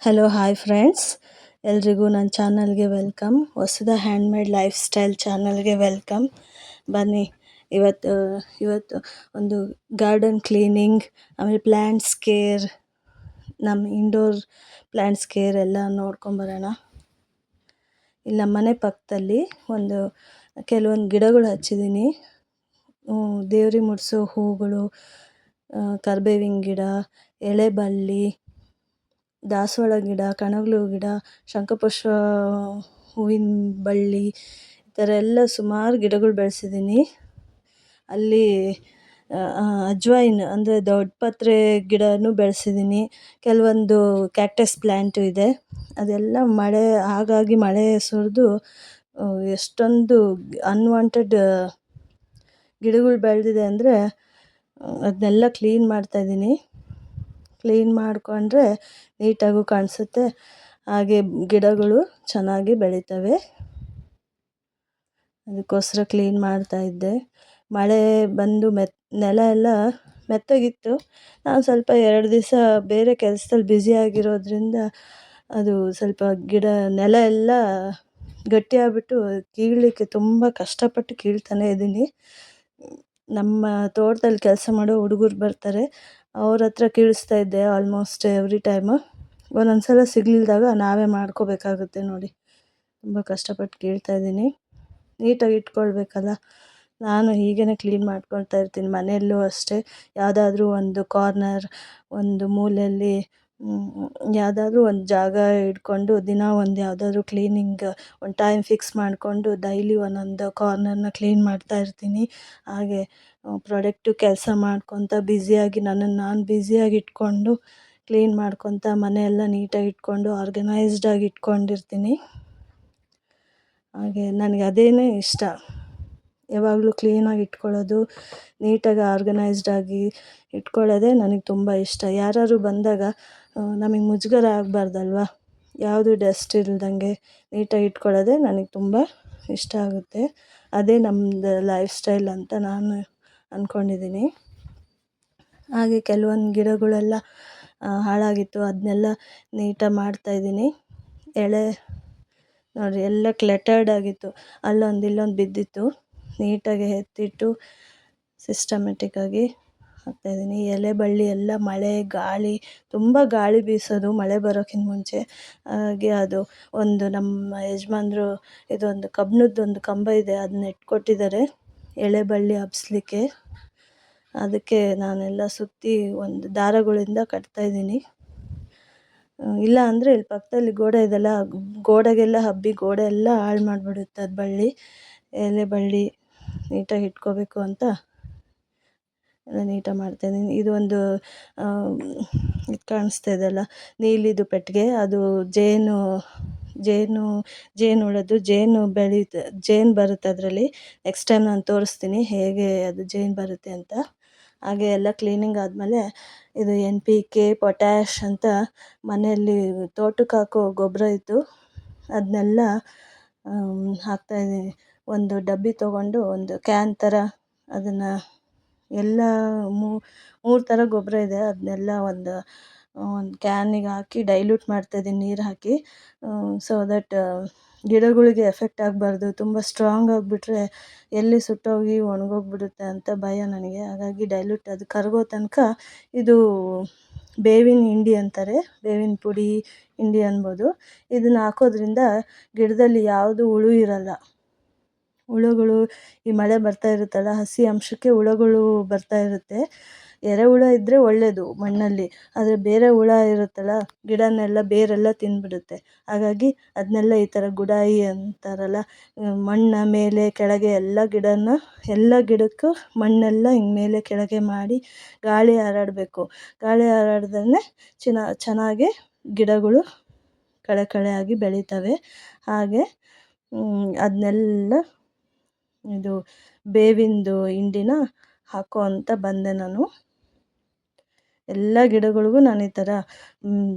Hello hi friends, ಎಲ್ರಿಗೂ ನನ್ನ ಚಾನಲ್ಗೆ ವೆಲ್ಕಮ್. ಹೊಸದ ಹ್ಯಾಂಡ್ಮೇಡ್ ಲೈಫ್ ಸ್ಟೈಲ್ ಚಾನಲ್ಗೆ ವೆಲ್ಕಮ್. ಬನ್ನಿ, ಇವತ್ತು ಒಂದು ಗಾರ್ಡನ್ ಕ್ಲೀನಿಂಗ್, ಆಮೇಲೆ ಪ್ಲ್ಯಾಂಟ್ಸ್ ಕೇರ್, ನಮ್ಮ ಇಂಡೋರ್ ಪ್ಲ್ಯಾಂಟ್ಸ್ ಕೇರ್ ಎಲ್ಲ ನೋಡ್ಕೊಂಬರೋಣ. ಇಲ್ಲಿ ನಮ್ಮ ಮನೆ ಪಕ್ಕದಲ್ಲಿ ಕೆಲವೊಂದು ಗಿಡಗಳು ಹಚ್ಚಿದ್ದೀನಿ. ದೇವ್ರಿಗೆ ಮುಡಿಸೋ ಹೂಗಳು, ಕರಿಬೇವಿನ ಗಿಡ, ಎಲೆಬಳ್ಳಿ, ದಾಸವಾಳ ಗಿಡ, ಕಣಗಿಲೆ ಗಿಡ, ಶಂಖಪುಷ್ಪ ಹೂವಿನ ಬಳ್ಳಿ, ಈ ಥರ ಎಲ್ಲ ಸುಮಾರು ಗಿಡಗಳು ಬೆಳೆಸಿದ್ದೀನಿ. ಅಲ್ಲಿ ಅಜ್ವೈನ್ ಅಂದರೆ ದೊಡ್ಡ ಪತ್ರೆ ಗಿಡನೂ ಬೆಳೆಸಿದ್ದೀನಿ. ಕೆಲವೊಂದು ಕ್ಯಾಕ್ಟಸ್ ಪ್ಲ್ಯಾಂಟು ಇದೆ. ಅದೆಲ್ಲ ಹಾಗಾಗಿ ಮಳೆ ಸುರಿದು ಎಷ್ಟೊಂದು ಅನ್ವಾಂಟೆಡ್ ಗಿಡಗಳು ಬೆಳೆದಿದೆ ಅಂದರೆ ಅದನ್ನೆಲ್ಲ ಕ್ಲೀನ್ ಮಾಡ್ತಾಯಿದ್ದೀನಿ. ಕ್ಲೀನ್ ಮಾಡಿಕೊಂಡ್ರೆ ನೀಟಾಗೂ ಕಾಣಿಸುತ್ತೆ, ಹಾಗೆ ಗಿಡಗಳು ಚೆನ್ನಾಗಿ ಬೆಳೀತವೆ. ಅದಕ್ಕೋಸ್ಕರ ಕ್ಲೀನ್ ಮಾಡ್ತಾಯಿದ್ದೆ. ಮಳೆ ಬಂದು ನೆಲ ಎಲ್ಲ ಮೆತ್ತಗಿತ್ತು. ನಾನು ಸ್ವಲ್ಪ 2 ದಿವಸ ಬೇರೆ ಕೆಲಸದಲ್ಲಿ ಬ್ಯುಸಿಯಾಗಿರೋದ್ರಿಂದ ಅದು ಸ್ವಲ್ಪ ನೆಲ ಎಲ್ಲ ಗಟ್ಟಿಯಾಗ್ಬಿಟ್ಟು ಕೀಳಲಿಕ್ಕೆ ತುಂಬ ಕಷ್ಟಪಟ್ಟು ಕೀಳ್ತಾನೆ ಇದ್ದೀನಿ. ನಮ್ಮ ತೋಟದಲ್ಲಿ ಕೆಲಸ ಮಾಡೋ ಹುಡುಗರು ಬರ್ತಾರೆ, ಅವ್ರ ಹತ್ರ ಕೀಳಿಸ್ತಾ ಇದ್ದೆ ಆಲ್ಮೋಸ್ಟ್ ಎವ್ರಿ ಟೈಮು. ಒಂದೊಂದು ಸಲ ಸಿಗಲಿಲ್ದಾಗ ನಾವೇ ಮಾಡ್ಕೋಬೇಕಾಗುತ್ತೆ ನೋಡಿ. ತುಂಬ ಕಷ್ಟಪಟ್ಟು ಕೀಳ್ತಾಯಿದ್ದೀನಿ. ನೀಟಾಗಿ ಇಟ್ಕೊಳ್ಬೇಕಲ್ಲ. ನಾನು ಹೀಗೇ ಕ್ಲೀನ್ ಮಾಡ್ಕೊಳ್ತಾ ಇರ್ತೀನಿ. ಮನೆಯಲ್ಲೂ ಅಷ್ಟೇ, ಯಾವುದಾದ್ರೂ ಒಂದು ಕಾರ್ನರ್, ಒಂದು ಮೂಲೆಯಲ್ಲಿ ಯಾವುದಾದ್ರೂ ಒಂದು ಜಾಗ ಇಟ್ಕೊಂಡು ದಿನ ಒಂದು ಯಾವುದಾದ್ರೂ ಕ್ಲೀನಿಂಗ್ ಒಂದು ಟೈಮ್ ಫಿಕ್ಸ್ ಮಾಡಿಕೊಂಡು ಡೈಲಿ ಒಂದೊಂದು ಕಾರ್ನರ್ನ ಕ್ಲೀನ್ ಮಾಡ್ತಾ ಇರ್ತೀನಿ. ಹಾಗೆ ಪ್ರೊಡಕ್ಟಿವ್ ಕೆಲಸ ಮಾಡ್ಕೊತ ಬ್ಯುಸಿಯಾಗಿ ನನ್ನನ್ನು ನಾನು ಬ್ಯುಸಿಯಾಗಿ ಇಟ್ಕೊಂಡು ಕ್ಲೀನ್ ಮಾಡ್ಕೊತ ಮನೆಯೆಲ್ಲ ನೀಟಾಗಿ ಇಟ್ಕೊಂಡು ಆರ್ಗನೈಸ್ಡಾಗಿ ಇಟ್ಕೊಂಡಿರ್ತೀನಿ. ಹಾಗೆ ನನಗೆ ಅದೇನೇ ಇಷ್ಟ, ಯಾವಾಗಲೂ ಕ್ಲೀನಾಗಿ ಇಟ್ಕೊಳ್ಳೋದು, ನೀಟಾಗಿ ಆರ್ಗನೈಸ್ಡಾಗಿ ಇಟ್ಕೊಳ್ಳೋದೇ ನನಗೆ ತುಂಬ ಇಷ್ಟ. ಯಾರಾದ್ರು ಬಂದಾಗ ನಮಗೆ ಮುಜುಗರ ಆಗಬಾರ್ದಲ್ವ, ಯಾವುದು ಡಸ್ಟ್ ಇಲ್ದಂಗೆ ನೀಟಾಗಿ ಇಟ್ಕೊಳ್ಳೋದೇ ನನಗೆ ತುಂಬ ಇಷ್ಟ ಆಗುತ್ತೆ. ಅದೇ ನಮ್ಮದು ಲೈಫ್ ಸ್ಟೈಲ್ ಅಂತ ನಾನು ಅಂದ್ಕೊಂಡಿದ್ದೀನಿ. ಹಾಗೆ ಕೆಲವೊಂದು ಗಿಡಗಳೆಲ್ಲ ಹಾಳಾಗಿತ್ತು, ಅದನ್ನೆಲ್ಲ ನೀಟಾಗಿ ಮಾಡ್ತಾಯಿದ್ದೀನಿ. ಎಳೆ ನೋಡಿ ಎಲ್ಲ ಕ್ಲೆಟರ್ಡ್ ಆಗಿತ್ತು, ಅಲ್ಲೊಂದು ಇಲ್ಲೊಂದು ಬಿದ್ದಿತ್ತು. ನೀಟಾಗಿ ಎತ್ತಿಟ್ಟು ಸಿಸ್ಟಮೆಟಿಕ್ಕಾಗಿ ಹಾಕ್ತಾಯಿದ್ದೀನಿ. ಎಲೆ ಬಳ್ಳಿ ಎಲ್ಲ ಮಳೆ ಗಾಳಿ, ತುಂಬ ಗಾಳಿ ಬೀಸೋದು ಮಳೆ ಬರೋಕ್ಕಿಂತ ಮುಂಚೆ. ಹಾಗೆ ಅದು ನಮ್ಮ ಯಜಮಾನ್ರು ಇದೊಂದು ಕಬ್ಬಿಣದ್ದೊಂದು ಕಂಬ ಇದೆ, ಅದನ್ನ ಇಟ್ಕೊಟ್ಟಿದ್ದಾರೆ ಎಲೆ ಬಳ್ಳಿ ಹಬ್ಬಿಸ್ಲಿಕ್ಕೆ. ಅದಕ್ಕೆ ನಾನೆಲ್ಲ ಸುತ್ತಿ ಒಂದು ದಾರಗಳಿಂದ ಕಟ್ತಾಯಿದ್ದೀನಿ. ಇಲ್ಲ ಅಂದರೆ ಇಲ್ಲಿ ಪಕ್ಕದಲ್ಲಿ ಗೋಡೆ ಇದೆಲ್ಲ, ಗೋಡೆಗೆಲ್ಲ ಹಬ್ಬಿ ಗೋಡೆ ಎಲ್ಲ ಹಾಳು ಮಾಡಿಬಿಡುತ್ತೆ ಅದು ಬಳ್ಳಿ. ಎಲೆ ಬಳ್ಳಿ ನೀಟಾಗಿ ಇಟ್ಕೋಬೇಕು ಅಂತ ಎಲ್ಲ ನೀಟಾಗಿ ಮಾಡ್ತಾಯಿದ್ದೀನಿ. ಇದು ಕಾಣಿಸ್ತಾ ಇದೆಯಲ್ಲ ನೀಲಿದು ಪೆಟ್ಟಿಗೆ, ಅದು ಜೇನುಹುಳದ್ದು ಜೇನು ಬರುತ್ತೆ ಅದರಲ್ಲಿ. ನೆಕ್ಸ್ಟ್ ಟೈಮ್ ನಾನು ತೋರಿಸ್ತೀನಿ ಹೇಗೆ ಅದು ಜೇನು ಬರುತ್ತೆ ಅಂತ. ಹಾಗೆ ಎಲ್ಲ ಕ್ಲೀನಿಂಗ್ ಆದಮೇಲೆ ಇದು NPK, ಪೊಟ್ಯಾಷ್ ಅಂತ ಮನೆಯಲ್ಲಿ ತೋಟಕ್ಕೆ ಹಾಕೋ ಗೊಬ್ಬರ ಇತ್ತು, ಅದನ್ನೆಲ್ಲ ಹಾಕ್ತಾಯಿದ್ದೀನಿ. ಒಂದು ಡಬ್ಬಿ ತೊಗೊಂಡು ಒಂದು ಕ್ಯಾನ್ ಥರ ಅದನ್ನು ಎಲ್ಲ 3 ಥರ ಗೊಬ್ಬರ ಇದೆ, ಅದನ್ನೆಲ್ಲ ಒಂದು ಕ್ಯಾನಿಗೆ ಹಾಕಿ ಡೈಲ್ಯೂಟ್ ಮಾಡ್ತಾಯಿದ್ದೀನಿ ನೀರು ಹಾಕಿ. ಸೊ ದಟ್ ಗಿಡಗಳಿಗೆ ಎಫೆಕ್ಟ್ ಆಗಬಾರ್ದು, ತುಂಬ ಸ್ಟ್ರಾಂಗ್ ಆಗಿಬಿಟ್ರೆ ಎಲ್ಲಿ ಸುಟ್ಟೋಗಿ ಒಣಗೋಗ್ಬಿಡುತ್ತೆ ಅಂತ ಭಯ ನನಗೆ. ಹಾಗಾಗಿ ಡೈಲ್ಯೂಟ್ ಅದು ಕರಗೋ ತನಕ ಇದು ಬೇವಿನ ಹಿಂಡಿ ಅಂತಾರೆ, ಬೇವಿನ ಪುಡಿ ಹಿಂಡಿ ಅನ್ಬೋದು. ಇದನ್ನು ಹಾಕೋದ್ರಿಂದ ಗಿಡದಲ್ಲಿ ಯಾವುದು ಹುಳು ಇರಲ್ಲ. ಹುಳುಗಳು ಈ ಮಳೆ ಬರ್ತಾ ಇರುತ್ತಲ್ಲ, ಹಸಿ ಅಂಶಕ್ಕೆ ಹುಳುಗಳು ಬರ್ತಾ ಇರುತ್ತೆ. ಎರೆಹುಳ ಇದ್ದರೆ ಒಳ್ಳೆಯದು ಮಣ್ಣಲ್ಲಿ, ಆದರೆ ಬೇರೆ ಹುಳ ಇರುತ್ತಲ್ಲ ಗಿಡನೆಲ್ಲ ಬೇರೆಲ್ಲ ತಿಂದುಬಿಡುತ್ತೆ. ಹಾಗಾಗಿ ಅದನ್ನೆಲ್ಲ ಈ ಥರ ಗುಡಾಯಿ ಅಂತಾರಲ್ಲ, ಮಣ್ಣ ಮೇಲೆ ಕೆಳಗೆ ಎಲ್ಲ ಗಿಡಕ್ಕೂ ಮಣ್ಣೆಲ್ಲ ಹಿಂಗೆ ಮೇಲೆ ಕೆಳಗೆ ಮಾಡಿ ಗಾಳಿ ಹಾರಾಡಬೇಕು. ಗಾಳಿ ಹಾರಾಡ್ದೇ ಚೆನ್ನಾಗಿ ಗಿಡಗಳು ಕಳೆ ಬೆಳೀತವೆ. ಹಾಗೆ ಅದನ್ನೆಲ್ಲ ಇದು ಬೇವಿಂದು ಹಿಂಡಿನ ಹಾಕೋ ಅಂತ ಬಂದೆ ನಾನು. ಎಲ್ಲ ಗಿಡಗಳಿಗೂ ನಾನು ಈ ಥರ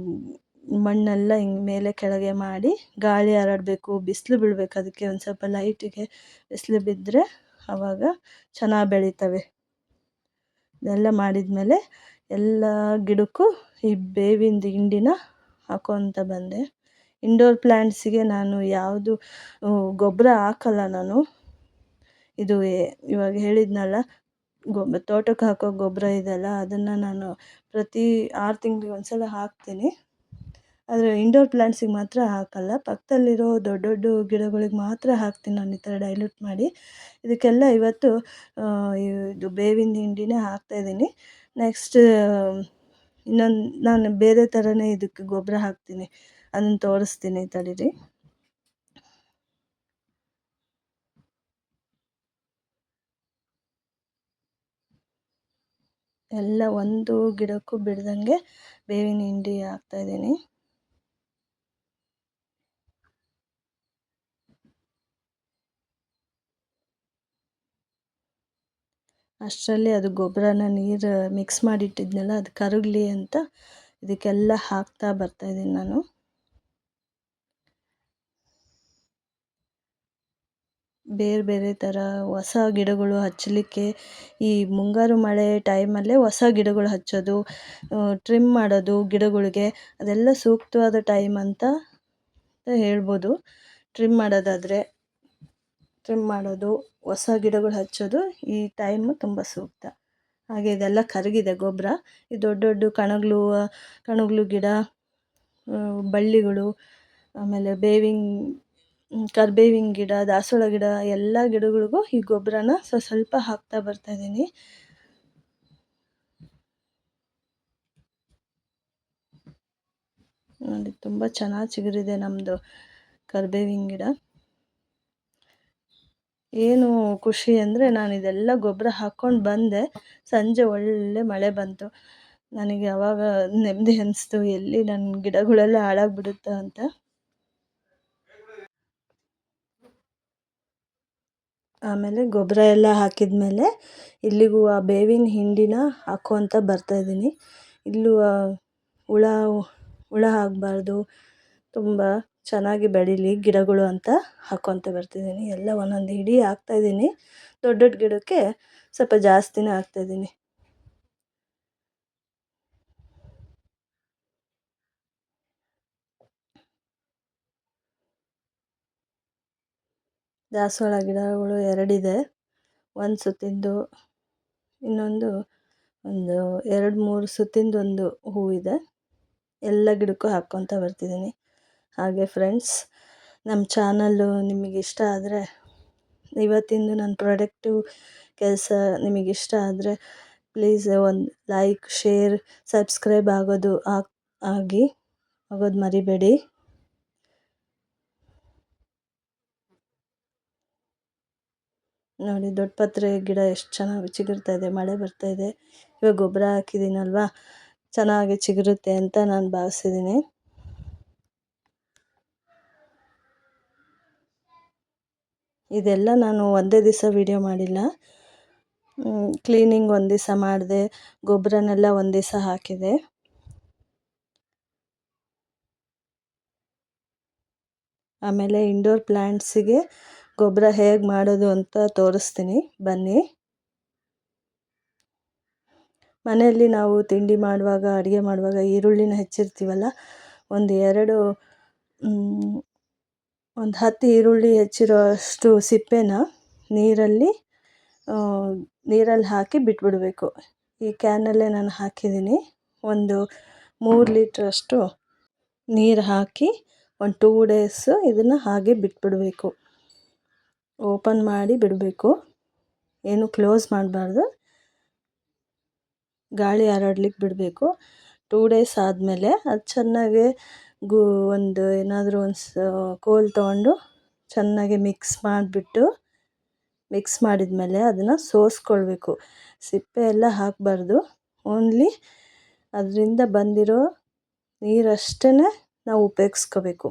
ಮಣ್ಣೆಲ್ಲ ಹಿಂಗೆ ಮೇಲೆ ಕೆಳಗೆ ಮಾಡಿ ಗಾಳಿ ಹಾರಾಡಬೇಕು, ಬಿಸಿಲು ಬೀಳಬೇಕು, ಅದಕ್ಕೆ ಒಂದು ಸ್ವಲ್ಪ ಲೈಟಿಗೆ ಬಿಸಿಲು ಬಿದ್ದರೆ ಆವಾಗ ಚೆನ್ನಾಗಿ ಬೆಳೀತವೆ. ಇದೆಲ್ಲ ಮಾಡಿದ್ಮೇಲೆ ಎಲ್ಲ ಗಿಡಕ್ಕೂ ಈ ಬೇವಿಂದು ಹಿಂಡಿನ ಹಾಕೋಂತ ಬಂದೆ. ಇಂಡೋರ್ ಪ್ಲ್ಯಾಂಟ್ಸಿಗೆ ನಾನು ಯಾವುದು ಗೊಬ್ಬರ ಹಾಕಲ್ಲ ನಾನು. ಇದು ಇವಾಗ ಹೇಳಿದ್ನಲ್ಲ, ತೋಟಕ್ಕೆ ಹಾಕೋ ಗೊಬ್ಬರ ಇದೆಯಲ್ಲ, ಅದನ್ನು ನಾನು ಪ್ರತಿ 6 ತಿಂಗಳಿಗೆ ಒಂದ್ಸಲ ಹಾಕ್ತೀನಿ. ಆದರೆ ಇಂಡೋರ್ ಪ್ಲ್ಯಾಂಟ್ಸಿಗೆ ಮಾತ್ರ ಹಾಕಲ್ಲ. ಪಕ್ಕದಲ್ಲಿರೋ ದೊಡ್ಡ ದೊಡ್ಡ ಗಿಡಗಳಿಗೆ ಮಾತ್ರ ಹಾಕ್ತೀನಿ ನಾನು ಈ ಥರ ಡೈಲ್ಯೂಟ್ ಮಾಡಿ. ಇದಕ್ಕೆಲ್ಲ ಇವತ್ತು ಇದು ಬೇವಿನ ಹಿಂಡಿನೇ ಹಾಕ್ತಾಯಿದ್ದೀನಿ. ನೆಕ್ಸ್ಟ್ ಇನ್ನೊಂದು ನಾನು ಬೇರೆ ಥರನೇ ಇದಕ್ಕೆ ಗೊಬ್ಬರ ಹಾಕ್ತೀನಿ, ಅದನ್ನು ತೋರಿಸ್ತೀನಿ ತಡೀರಿ. ಎಲ್ಲ ಒಂದು ಗಿಡಕ್ಕೂ ಬಿಡ್ದಂಗೆ ಬೇವಿನ ಹಿಂಡಿ ಹಾಕ್ತಾಯಿದ್ದೀನಿ. ಅಷ್ಟರಲ್ಲಿ ಅದು ಗೊಬ್ಬರನ ನೀರು ಮಿಕ್ಸ್ ಮಾಡಿಟ್ಟಿದ್ನಲ್ಲ, ಅದು ಕರಗಲಿ ಅಂತ ಇದಕ್ಕೆಲ್ಲ ಹಾಕ್ತಾ ಬರ್ತಾಯಿದ್ದೀನಿ ನಾನು. ಬೇರೆ ಬೇರೆ ಥರ ಹೊಸ ಗಿಡಗಳು ಹಚ್ಚಲಿಕ್ಕೆ ಈ ಮುಂಗಾರು ಮಳೆ ಟೈಮಲ್ಲೇ ಹೊಸ ಗಿಡಗಳು ಹಚ್ಚೋದು, ಟ್ರಿಮ್ ಮಾಡೋದು ಗಿಡಗಳಿಗೆ, ಅದೆಲ್ಲ ಸೂಕ್ತವಾದ ಟೈಮ್ ಅಂತ ಹೇಳ್ಬೋದು. ಟ್ರಿಮ್ ಮಾಡೋದು, ಹೊಸ ಗಿಡಗಳು ಹಚ್ಚೋದು ಈ ಟೈಮು ತುಂಬ ಸೂಕ್ತ. ಹಾಗೆ ಇದೆಲ್ಲ ಕರಗಿದೆ ಗೊಬ್ಬರ. ಈ ದೊಡ್ಡ ದೊಡ್ಡ ಕಣಗ್ಲು ಗಿಡ, ಬಳ್ಳಿಗಳು, ಆಮೇಲೆ ಕರಿಬೇವಿನ ಗಿಡ, ದಾಸವಾಳ ಗಿಡ, ಎಲ್ಲ ಗಿಡಗಳಿಗೂ ಈ ಗೊಬ್ಬರನ ಸ್ವಲ್ಪ ಹಾಕ್ತಾ ಬರ್ತಾಯಿದ್ದೀನಿ. ನೋಡಿ, ತುಂಬ ಚೆನ್ನಾಗಿ ಚಿಗುರಿದೆ ನಮ್ಮದು ಕರಿಬೇವಿನ ಗಿಡ. ಏನು ಖುಷಿ ಅಂದರೆ, ನಾನು ಇದೆಲ್ಲ ಗೊಬ್ಬರ ಹಾಕ್ಕೊಂಡು ಬಂದೆ, ಸಂಜೆ ಒಳ್ಳೆ ಮಳೆ ಬಂತು. ನನಗೆ ಆವಾಗ ನೆಮ್ಮದಿ ಅನ್ನಿಸ್ತು, ಎಲ್ಲಿ ನನ್ನ ಗಿಡಗಳೆಲ್ಲ ಹಾಳಾಗ್ಬಿಡುತ್ತಾ ಅಂತ. ಆಮೇಲೆ ಗೊಬ್ಬರ ಎಲ್ಲ ಹಾಕಿದ್ಮೇಲೆ ಇಲ್ಲಿಗೂ ಆ ಬೇವಿನ ಹಿಂಡಿನ ಹಾಕ್ಕೊತ ಬರ್ತಾಯಿದ್ದೀನಿ. ಇಲ್ಲೂ ಹುಳ ಆಗಬಾರ್ದು, ತುಂಬ ಚೆನ್ನಾಗಿ ಬೆಳೀಲಿ ಗಿಡಗಳು ಅಂತ ಹಾಕ್ಕೊತ ಬರ್ತಿದ್ದೀನಿ. ಎಲ್ಲ ಒಂದೊಂದು ಹಿಡಿ ಹಾಕ್ತಾಯಿದ್ದೀನಿ. ದೊಡ್ಡ ದೊಡ್ಡ ಗಿಡಕ್ಕೆ ಸ್ವಲ್ಪ ಜಾಸ್ತಿನೇ ಹಾಕ್ತಾಯಿದ್ದೀನಿ. ದಾಸವಾಳ ಗಿಡಗಳು 2 ಇದೆ. ಒಂದು ಸುತ್ತಿಂದು, ಇನ್ನೊಂದು ಒಂದು 2-3 ಸುತ್ತಿಂದು ಒಂದು ಹೂವಿದೆ. ಎಲ್ಲ ಗಿಡಕ್ಕೂ ಹಾಕ್ಕೊತ ಬರ್ತಿದ್ದೀನಿ. ಹಾಗೆ ಫ್ರೆಂಡ್ಸ್, ನಮ್ಮ ಚಾನಲ್ಲು ನಿಮಗಿಷ್ಟ ಆದರೆ, ಇವತ್ತಿಂದು ನನ್ನ ಪ್ರಾಡಕ್ಟು ಕೆಲಸ ನಿಮಗಿಷ್ಟ ಆದರೆ ಪ್ಲೀಸ್ ಒಂದು ಲೈಕ್, ಶೇರ್, ಸಬ್ಸ್ಕ್ರೈಬ್ ಆಗೋದು ಮರಿಬೇಡಿ. ನೋಡಿ, ದೊಡ್ಡ ಪತ್ರೆ ಗಿಡ ಎಷ್ಟು ಚೆನ್ನಾಗಿ ಚಿಗುರ್ತಾ ಇದೆ, ಮಳೆ ಬರ್ತಾಯಿದೆ. ಇವಾಗ ಗೊಬ್ಬರ ಹಾಕಿದ್ದೀನಲ್ವ, ಚೆನ್ನಾಗಿ ಚಿಗುರುತ್ತೆ ಅಂತ ನಾನು ಭಾವಿಸಿದ್ದೀನಿ. ಇದೆಲ್ಲ ನಾನು ಒಂದೇ ದಿವಸ ವಿಡಿಯೋ ಮಾಡಿಲ್ಲ. ಕ್ಲೀನಿಂಗ್ ಒಂದು ದಿವಸ ಮಾಡಿದೆ, ಗೊಬ್ಬರನೆಲ್ಲ ಒಂದು ದಿವಸ ಹಾಕಿದೆ. ಆಮೇಲೆ ಇಂಡೋರ್ ಪ್ಲ್ಯಾಂಟ್ಸಿಗೆ ಗೊಬ್ಬರ ಹೇಗೆ ಮಾಡೋದು ಅಂತ ತೋರಿಸ್ತೀನಿ, ಬನ್ನಿ. ಮನೆಯಲ್ಲಿ ನಾವು ತಿಂಡಿ ಮಾಡುವಾಗ, ಅಡುಗೆ ಮಾಡುವಾಗ ಈರುಳ್ಳಿನ ಹೆಚ್ಚಿರ್ತೀವಲ್ಲ, ಒಂದು 10 ಈರುಳ್ಳಿ ಹೆಚ್ಚಿರೋ ಅಷ್ಟು ಸಿಪ್ಪೆನ ನೀರಲ್ಲಿ ಹಾಕಿ ಬಿಟ್ಬಿಡಬೇಕು. ಈ ಕ್ಯಾನಲ್ಲೇ ನಾನು ಹಾಕಿದ್ದೀನಿ. ಒಂದು 3 ಲೀಟ್ರಷ್ಟು ನೀರು ಹಾಕಿ ಒಂದು 2 ಡೇಸು ಇದನ್ನು ಹಾಗೆ ಬಿಟ್ಬಿಡಬೇಕು. ಓಪನ್ ಮಾಡಿ ಬಿಡಬೇಕು, ಏನು ಕ್ಲೋಸ್ ಮಾಡಬಾರ್ದು, ಗಾಳಿ ಹರಡ್ಲಿಕ್ಕೆ ಬಿಡಬೇಕು. 2 ಡೇಸ್ ಆದಮೇಲೆ ಅದು ಚೆನ್ನಾಗಿ ಏನಾದರೂ ಒಂದು ಕೋಲ್ ತೊಗೊಂಡು ಚೆನ್ನಾಗಿ ಮಿಕ್ಸ್ ಮಾಡಿದ್ಮೇಲೆ ಅದನ್ನು ಸೋಸ್ಕೊಳ್ಬೇಕು. ಸಿಪ್ಪೆ ಎಲ್ಲ ಹಾಕಬಾರ್ದು, ಓನ್ಲಿ ಅದರಿಂದ ಬಂದಿರೋ ನೀರಷ್ಟೇ ನಾವು ಉಪಯೋಗಿಸ್ಕೋಬೇಕು.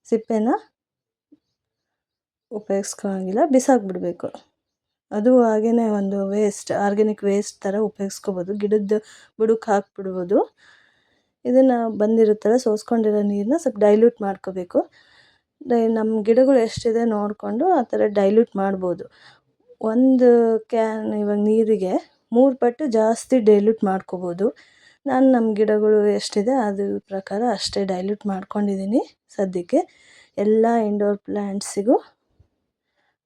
ಸಿಪ್ಪೆನ ಉಪಯೋಗಿಸ್ಕೊಳಂಗಿಲ್ಲ, ಬಿಸಾಕಿಬಿಡ್ಬೇಕು. ಅದು ಹಾಗೆಯೇ ಒಂದು ಆರ್ಗ್ಯಾನಿಕ್ ವೇಸ್ಟ್ ಥರ ಉಪಯೋಗಿಸ್ಕೋಬೋದು. ಗಿಡದ ಬುಡಕ್ಕೆ ಹಾಕಿಬಿಡ್ಬೋದು. ಇದನ್ನು ಬಂದಿರುತ್ತಲ್ಲ, ಸೋಸ್ಕೊಂಡಿರೋ ನೀರನ್ನ ಸ್ವಲ್ಪ ಡೈಲ್ಯೂಟ್ ಮಾಡ್ಕೋಬೇಕು. ನಮ್ಮ ಗಿಡಗಳು ಎಷ್ಟಿದೆ ನೋಡಿಕೊಂಡು ಆ ಥರ ಡೈಲ್ಯೂಟ್ ಮಾಡ್ಬೋದು. ಒಂದು ಕ್ಯಾನ್ ಇವಾಗ ನೀರಿಗೆ 3 ಪಟ್ಟು ಜಾಸ್ತಿ ಡೈಲ್ಯೂಟ್ ಮಾಡ್ಕೋಬೋದು. ನಾನು ನಮ್ಮ ಗಿಡಗಳು ಎಷ್ಟಿದೆ ಅದ್ರ ಪ್ರಕಾರ ಅಷ್ಟೇ ಡೈಲ್ಯೂಟ್ ಮಾಡ್ಕೊಂಡಿದ್ದೀನಿ ಸದ್ಯಕ್ಕೆ. ಎಲ್ಲ ಇಂಡೋರ್ ಪ್ಲ್ಯಾಂಟ್ಸಿಗೂ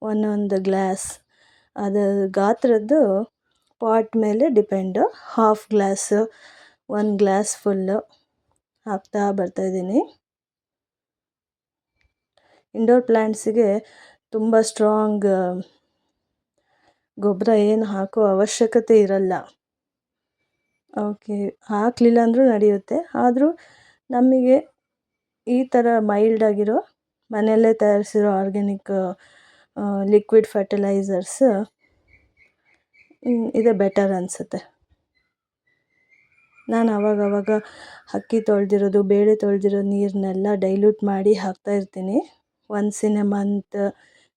ಒಂದೊಂದು ಗ್ಲಾಸ್, ಅದು ಗಾತ್ರದ್ದು ಪಾಟ್ ಮೇಲೆ depend. Half glass, 1 glass full ಹಾಕ್ತಾ ಬರ್ತಾಯಿದ್ದೀನಿ. ಇಂಡೋರ್ ಪ್ಲ್ಯಾಂಟ್ಸಿಗೆ ತುಂಬ ಸ್ಟ್ರಾಂಗ್ ಗೊಬ್ಬರ ಏನು ಹಾಕೋ ಅವಶ್ಯಕತೆ ಇರಲ್ಲ. ಓಕೆ, ಹಾಕಲಿಲ್ಲ ಅಂದರೂ ನಡೆಯುತ್ತೆ. ಆದರೂ ನಮಗೆ ಈ ಥರ ಮೈಲ್ಡ್ ಆಗಿರೋ ಮನೆಯಲ್ಲೇ ತಯಾರಿಸಿರೋ ಆರ್ಗ್ಯಾನಿಕ್ ಲಿಕ್ವಿಡ್ ಫರ್ಟಿಲೈಸರ್ಸ್ ಇದೆ ಬೆಟರ್ ಅನಿಸುತ್ತೆ. ನಾನು ಆವಾಗವಾಗ ಅಕ್ಕಿ ತೊಳೆದಿರೋದು, ಬೇಳೆ ತೊಳೆದಿರೋ ನೀರನ್ನೆಲ್ಲ ಡೈಲ್ಯೂಟ್ ಮಾಡಿ ಹಾಕ್ತಾಯಿರ್ತೀನಿ. Once in a month,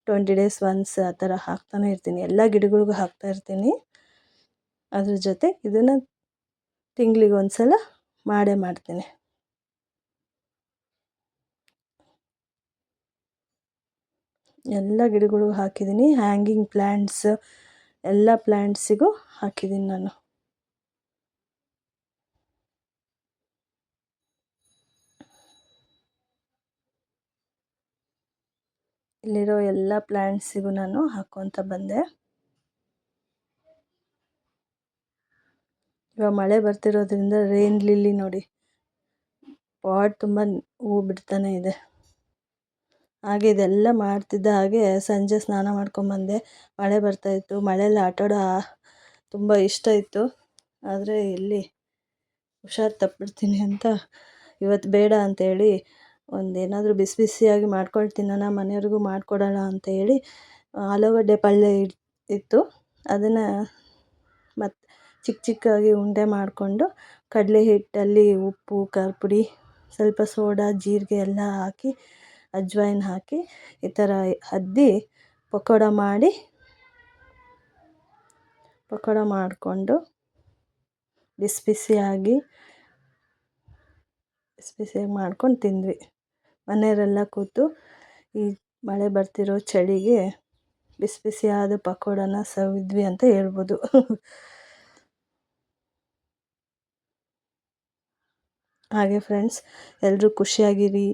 20 days once ಆ ಥರ ಹಾಕ್ತಾನೆ ಇರ್ತೀನಿ. ಎಲ್ಲ ಗಿಡಗಳಿಗೂ ಹಾಕ್ತಾಯಿರ್ತೀನಿ. ಅದ್ರ ಜೊತೆ ಇದನ್ನು ತಿಂಗಳಿಗೆ ಒಂದು ಸಲ ಮಾಡೇ ಮಾಡ್ತೀನಿ. ಎಲ್ಲ ಗಿಡಗಳಿಗೂ ಹಾಕಿದ್ದೀನಿ. ಹ್ಯಾಂಗಿಂಗ್ ಪ್ಲ್ಯಾಂಟ್ಸ್ ಎಲ್ಲ ಪ್ಲ್ಯಾಂಟ್ಸಿಗೂ ಹಾಕಿದ್ದೀನಿ ನಾನು. ಇಲ್ಲಿರೋ ಎಲ್ಲ ಪ್ಲ್ಯಾಂಟ್ಸಿಗೂ ನಾನು ಹಾಕ್ಕೊತ ಬಂದೆ. ಇವಾಗ ಮಳೆ ಬರ್ತಿರೋದ್ರಿಂದ ರೇನ್ ಲಿಲ್ಲಿ ನೋಡಿ ಪಾಟ್ ತುಂಬ ಹೂ ಬಿಡ್ತಾನೆ ಇದೆ. ಹಾಗೆ ಇದೆಲ್ಲ ಮಾಡ್ತಿದ್ದ ಹಾಗೆ ಸಂಜೆ ಸ್ನಾನ ಮಾಡ್ಕೊಂಬಂದೆ. ಮಳೆ ಬರ್ತಾಯಿತ್ತು. ಮಳೆಯಲ್ಲಿ ಆಟಾಡೋ ತುಂಬ ಇಷ್ಟ ಇತ್ತು. ಆದರೆ ಎಲ್ಲಿ ಹುಷಾರು ತಪ್ಪಿಡ್ತೀನಿ ಅಂತ ಇವತ್ತು ಬೇಡ ಅಂತೇಳಿ ಒಂದೇನಾದರೂ ಬಿಸಿ ಬಿಸಿಯಾಗಿ ಮಾಡ್ಕೊಂಡು ತಿನ್ನೋಣ, ಮನೆಯವ್ರಿಗೂ ಮಾಡಿಕೊಡೋಣ ಅಂತೇಳಿ ಆಲೂಗಡ್ಡೆ ಪಲ್ಯ ಇತ್ತು. ಅದನ್ನು ಮತ್ತು ಚಿಕ್ಕ ಚಿಕ್ಕಾಗಿ ಉಂಡೆ ಮಾಡಿಕೊಂಡು ಕಡಲೆ ಹಿಟ್ಟಲ್ಲಿ ಉಪ್ಪು, ಖಾರ ಪುಡಿ, ಸ್ವಲ್ಪ ಸೋಡಾ, ಜೀರಿಗೆ ಎಲ್ಲ ಹಾಕಿ, ಅಜ್ವಾಯಿನ್ ಹಾಕಿ ಈ ಥರ ಅದ್ದಿ ಪಕೋಡ ಮಾಡಿಕೊಂಡು ಬಿಸಿ ಬಿಸಿಯಾಗಿ ಮಾಡ್ಕೊಂಡು ತಿಂದ್ವಿ. ಮನೆಯವರೆಲ್ಲ ಕೂತು ಈ ಮಳೆ ಬರ್ತಿರೋ ಚಳಿಗೆ ಬಿಸಿ ಬಿಸಿಯಾದ ಪಕೋಡನ ಸವಿದ್ವಿ ಅಂತ ಹೇಳ್ಬೋದು. ಹಾಗೆ ಫ್ರೆಂಡ್ಸ್, ಎಲ್ಲರೂ ಖುಷಿಯಾಗಿರಿ,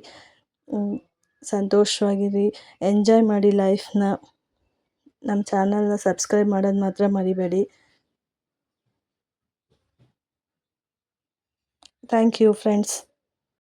ಸಂತೋಷವಾಗಿರಿ, ಎಂಜಾಯ್ ಮಾಡಿ ಲೈಫ್ನ. ನಮ್ಮ ಚಾನಲ್ನ ಸಬ್ಸ್ಕ್ರೈಬ್ ಮಾಡೋದು ಮಾತ್ರ ಮರಿಬೇಡಿ. Thank you friends.